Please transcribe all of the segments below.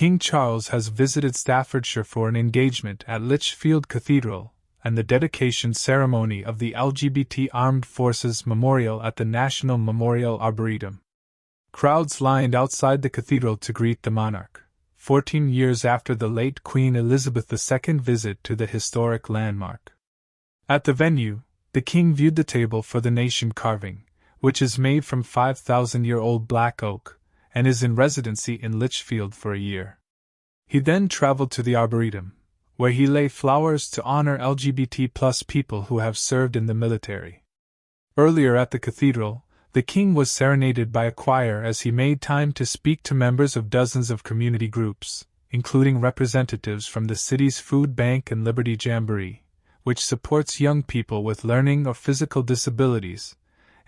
King Charles has visited Staffordshire for an engagement at Lichfield Cathedral and the dedication ceremony of the LGBT Armed Forces Memorial at the National Memorial Arboretum. Crowds lined outside the cathedral to greet the monarch, 14 years after the late Queen Elizabeth II's visit to the historic landmark. At the venue, the king viewed the table for the nation carving, which is made from 5,000-year-old black oak, and is in residency in Lichfield for a year. He then traveled to the Arboretum, where he laid flowers to honor LGBT+ people who have served in the military. Earlier at the cathedral, the king was serenaded by a choir as he made time to speak to members of dozens of community groups, including representatives from the city's food bank and Liberty Jamboree, which supports young people with learning or physical disabilities,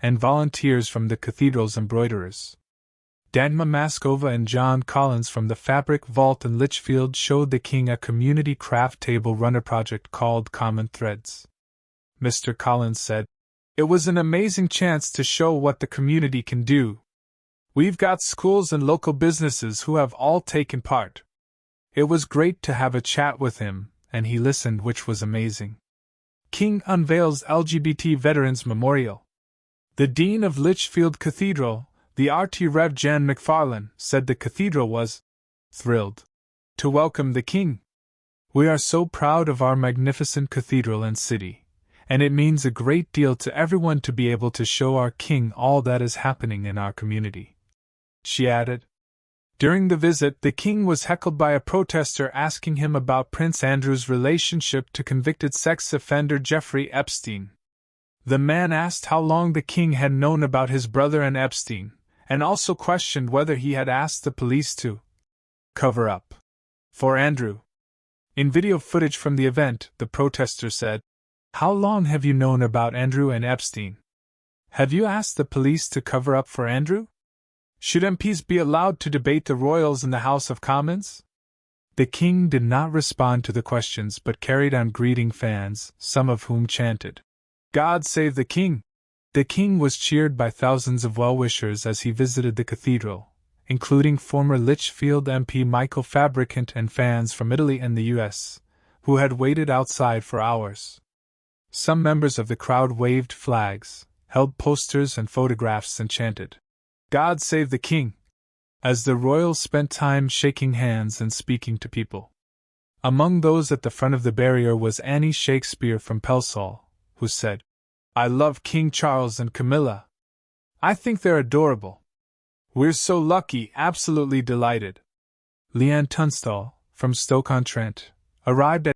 and volunteers from the cathedral's embroiderers. Dagmar Maskova and John Collins from the Fabric Vault in Lichfield showed the king a community craft table runner project called Common Threads. Mr. Collins said, "It was an amazing chance to show what the community can do. We've got schools and local businesses who have all taken part. It was great to have a chat with him, and he listened, which was amazing." King unveils LGBT Veterans Memorial. The Dean of Lichfield Cathedral, the RT Rev. Jan McFarlane, said the cathedral was thrilled to welcome the king. "We are so proud of our magnificent cathedral and city, and it means a great deal to everyone to be able to show our king all that is happening in our community," she added. During the visit, the king was heckled by a protester asking him about Prince Andrew's relationship to convicted sex offender Jeffrey Epstein. The man asked how long the king had known about his brother and Epstein, and also questioned whether he had asked the police to cover up for Andrew. In video footage from the event, the protester said, "How long have you known about Andrew and Epstein? Have you asked the police to cover up for Andrew? Should MPs be allowed to debate the royals in the House of Commons?" The king did not respond to the questions but carried on greeting fans, some of whom chanted, "God save the king!" The king was cheered by thousands of well-wishers as he visited the cathedral, including former Lichfield MP Michael Fabricant and fans from Italy and the US, who had waited outside for hours. Some members of the crowd waved flags, held posters and photographs and chanted, "God save the king," as the royals spent time shaking hands and speaking to people. Among those at the front of the barrier was Annie Shakespeare from Pelsall, who said, "I love King Charles and Camilla. I think they're adorable. We're so lucky, absolutely delighted." Leanne Tunstall, from Stoke-on-Trent, arrived at